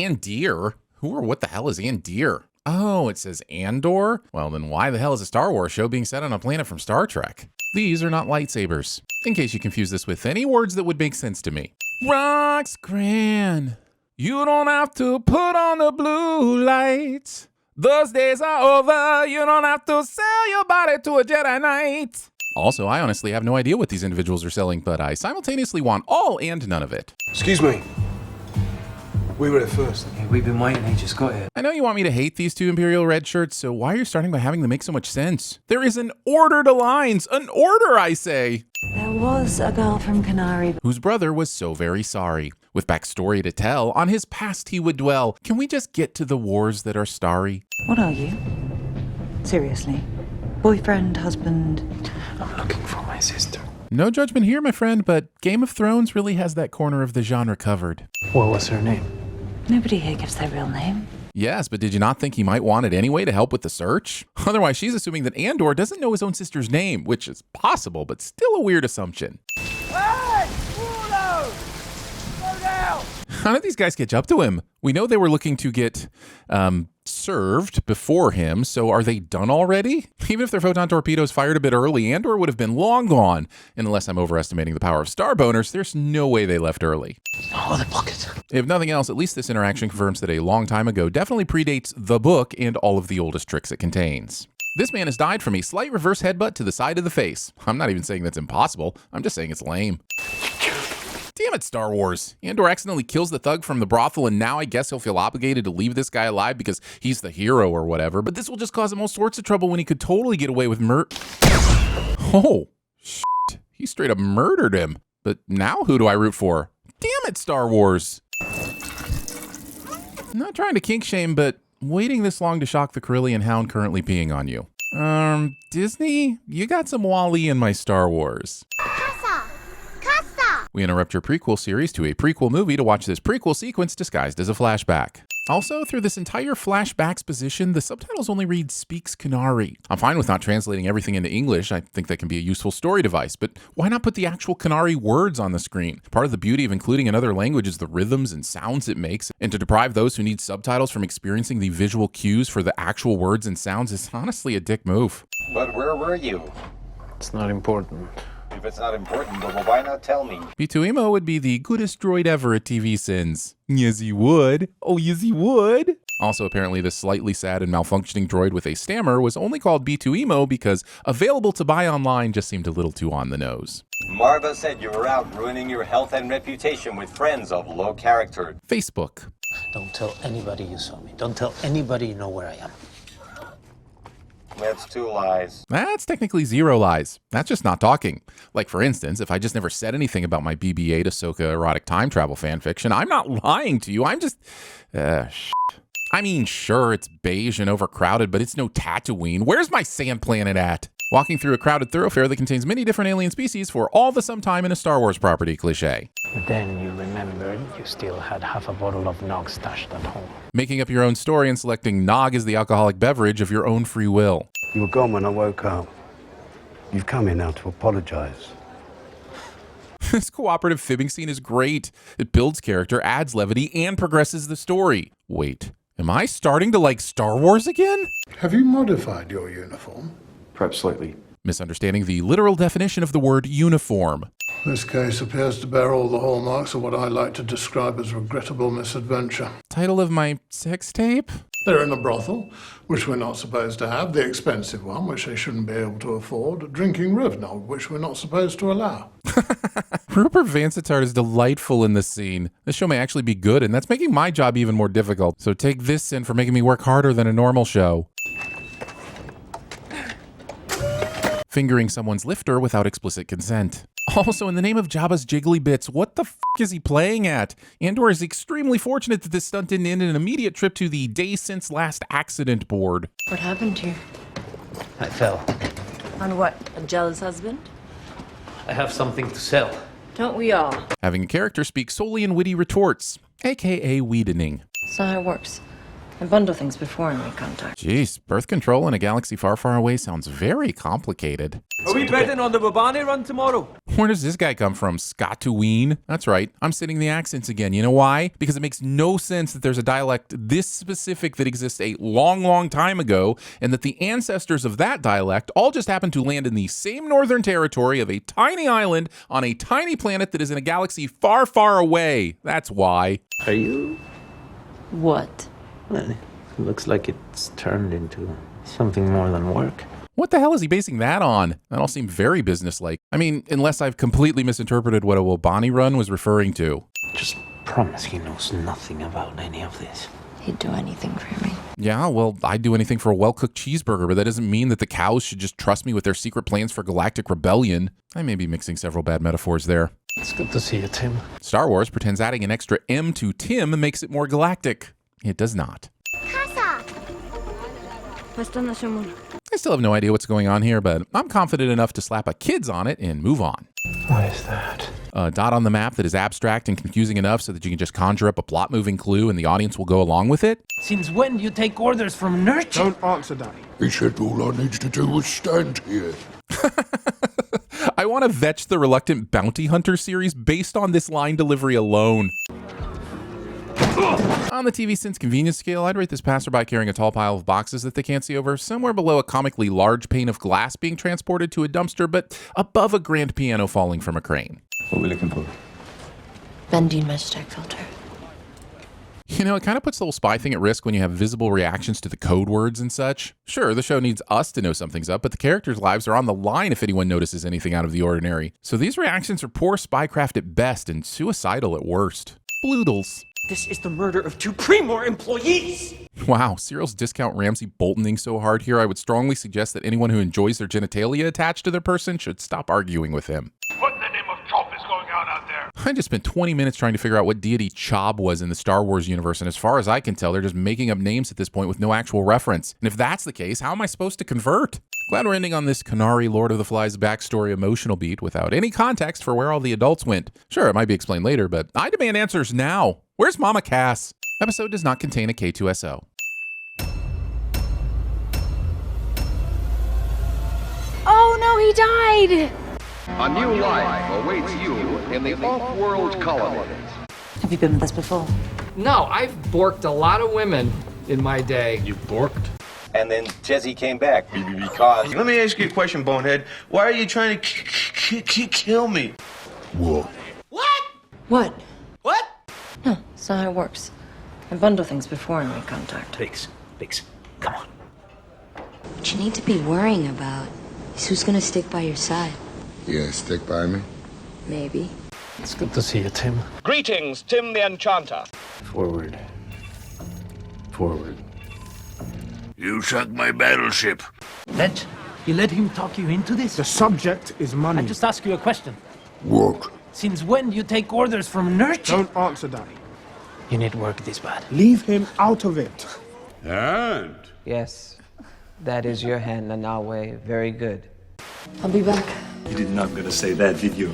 Andor? Who or what the hell is Andor? Oh, it says Andor? Well, then why the hell is a Star Wars show being set on a planet from Star Trek? These are not lightsabers, in case you confuse this with any words that would make sense to me. Roxcran, you don't have to put on the blue lights. Those days are over. You don't have to sell your body to a Jedi Knight. Also, I honestly have no idea what these individuals are selling, but I simultaneously want all and none of it. Excuse me. We were here first. Yeah, we've been waiting, he just got here. I know you want me to hate these two Imperial red shirts, so why are you starting by having them make so much sense? There is an order to lines. An order, I say. There was a girl from Canary Whose brother was so very sorry. With backstory to tell, on his past he would dwell. Can we just get to the wars that are starry? What are you? Seriously? Boyfriend, husband? I'm looking for my sister. No judgment here, my friend, but Game of Thrones really has that corner of the genre covered. What was her name? Nobody here gives their real name. Yes, but did you not think he might want it anyway to help with the search? Otherwise, she's assuming that Andor doesn't know his own sister's name, which is possible, but still a weird assumption. Hey! Warlow! Slow down! How did these guys catch up to him? We know they were looking to get served before him, so are they done already? Even if their photon torpedoes fired a bit early, Andor would have been long gone. And unless I'm overestimating the power of star boners, there's no way they left early. Oh, the pocket. If nothing else, at least this interaction confirms that a long time ago definitely predates the book and all of the oldest tricks it contains. This man has died from a slight reverse headbutt to the side of the face. I'm not even saying that's impossible. I'm just saying it's lame. Damn it, Star Wars. Andor accidentally kills the thug from the brothel, and now I guess he'll feel obligated to leave this guy alive because he's the hero or whatever. But this will just cause him all sorts of trouble when he could totally get away with Oh, shit. He straight up murdered him. But now who do I root for? Damn it, Star Wars. I'm not trying to kink shame, but waiting this long to shock the Carillion hound currently peeing on you. Disney? You got some Wall-E in my Star Wars. We interrupt your prequel series to a prequel movie to watch this prequel sequence disguised as a flashback. Also, through this entire flashback exposition, the subtitles only read Speaks Canary. I'm fine with not translating everything into English. I think that can be a useful story device, but why not put the actual Canary words on the screen? Part of the beauty of including another language is the rhythms and sounds it makes, and to deprive those who need subtitles from experiencing the visual cues for the actual words and sounds is honestly a dick move. But where were you? It's not important. If it's not important, well, why not tell me? B2EMO would be the goodest droid ever at TVSins. Yes, he would. Oh, yes, he would. Also, apparently, this slightly sad and malfunctioning droid with a stammer was only called B2EMO because available to buy online just seemed a little too on the nose. Marva said you were out ruining your health and reputation with friends of low character. Facebook. Don't tell anybody you saw me. Don't tell anybody you know where I am. That's 2 lies. That's technically 0 lies. That's just not talking. Like, for instance, if I just never said anything about my BB-8 Ahsoka erotic time travel fanfiction, I'm not lying to you. I'm just... I mean, sure, it's beige and overcrowded, but it's no Tatooine. Where's my sand planet at? Walking through a crowded thoroughfare that contains many different alien species for all the sometime in a Star Wars property cliche. Then you remembered you still had half a bottle of Nog stashed at home. Making up your own story and selecting Nog as the alcoholic beverage of your own free will. You were gone when I woke up. You've come here now to apologize. This cooperative fibbing scene is great. It builds character, adds levity, and progresses the story. Wait, am I starting to like Star Wars again? Have you modified your uniform? Perhaps slightly. Misunderstanding the literal definition of the word uniform. This case appears to bear all the hallmarks of what I like to describe as regrettable misadventure. Title of my sex tape? They're in a brothel, which we're not supposed to have, the expensive one, which they shouldn't be able to afford, drinking Rivnog, which we're not supposed to allow. Rupert Vansittart is delightful in this scene. This show may actually be good, and that's making my job even more difficult. So take this sin for making me work harder than a normal show. Fingering someone's lifter without explicit consent. Also, in the name of Jabba's jiggly bits, what the f*** is he playing at? Andor is extremely fortunate that this stunt didn't end in an immediate trip to the day since last accident board. What happened to you? I fell. On what? A jealous husband? I have something to sell. Don't we all? Having a character speak solely in witty retorts, aka weedening. That's not how it works. I bundle things before and make contact. Jeez, birth control in a galaxy far, far away sounds very complicated. Are we betting on the Babani run tomorrow? Where does this guy come from? Scottuine? That's right. I'm sitting the accents again. You know why? Because it makes no sense that there's a dialect this specific that exists a long, long time ago, and that the ancestors of that dialect all just happen to land in the same northern territory of a tiny island on a tiny planet that is in a galaxy far, far away. That's why. Are you? What? Well, it looks like it's turned into something more than work. What the hell is he basing that on? That all seemed very businesslike. I mean, unless I've completely misinterpreted what a Wobani run was referring to. Just promise he knows nothing about any of this. He'd do anything for me. Yeah, well, I'd do anything for a well-cooked cheeseburger, but that doesn't mean that the cows should just trust me with their secret plans for galactic rebellion. I may be mixing several bad metaphors there. It's good to see you, Tim. Star Wars pretends adding an extra M to Tim makes it more galactic. It does not. I still have no idea what's going on here, but I'm confident enough to slap a kids on it and move on. What is that? A dot on the map that is abstract and confusing enough so that you can just conjure up a plot-moving clue and the audience will go along with it. Since when do you take orders from Nurture? Don't answer, Daddy. He said all I needs to do was stand here. I want to vetch the Reluctant Bounty Hunter series based on this line delivery alone. On the TVSins convenience scale, I'd rate this passerby carrying a tall pile of boxes that they can't see over somewhere below a comically large pane of glass being transported to a dumpster, but above a grand piano falling from a crane. What are we looking for? Bendine Magitech filter. You know, it kind of puts the whole spy thing at risk when you have visible reactions to the code words and such. Sure, the show needs us to know something's up, but the characters' lives are on the line if anyone notices anything out of the ordinary. So these reactions are poor spycraft at best and suicidal at worst. Bloodles. This is the murder of 2 Primor employees! Wow, Serial's discount Ramsay Boltoning so hard here, I would strongly suggest that anyone who enjoys their genitalia attached to their person should stop arguing with him. What in the name of Chop is going on out there? I just spent 20 minutes trying to figure out what deity Chob was in the Star Wars universe, and as far as I can tell, they're just making up names at this point with no actual reference. And if that's the case, how am I supposed to convert? Glad we're ending on this Canary Lord of the Flies backstory emotional beat without any context for where all the adults went. Sure, it might be explained later, but I demand answers now. Where's Mama Cass? Episode does not contain a K2SO. Oh no, he died! A new life awaits you in the off-world colonies. Have you been with us before? No, I've borked a lot of women in my day. You borked? And then Jesse came back because... Let me ask you a question, Bonehead. Why are you trying to kill me? What? What? What? No, that's not how it works. I bundle things before and make contact. Biggs, come on. What you need to be worrying about is who's gonna stick by your side. Yeah, stick by me. Maybe. It's good to see you, Tim. Greetings, Tim the Enchanter. Forward. You sunk my battleship. You let him talk you into this? The subject is money. I just ask you a question. What? Since when do you take orders from Nurture? Don't answer, Daddy. You need work this bad. Leave him out of it. And? Yes, that is your hand, Nanawe. Very good. I'll be back. You did not gonna say that, did you?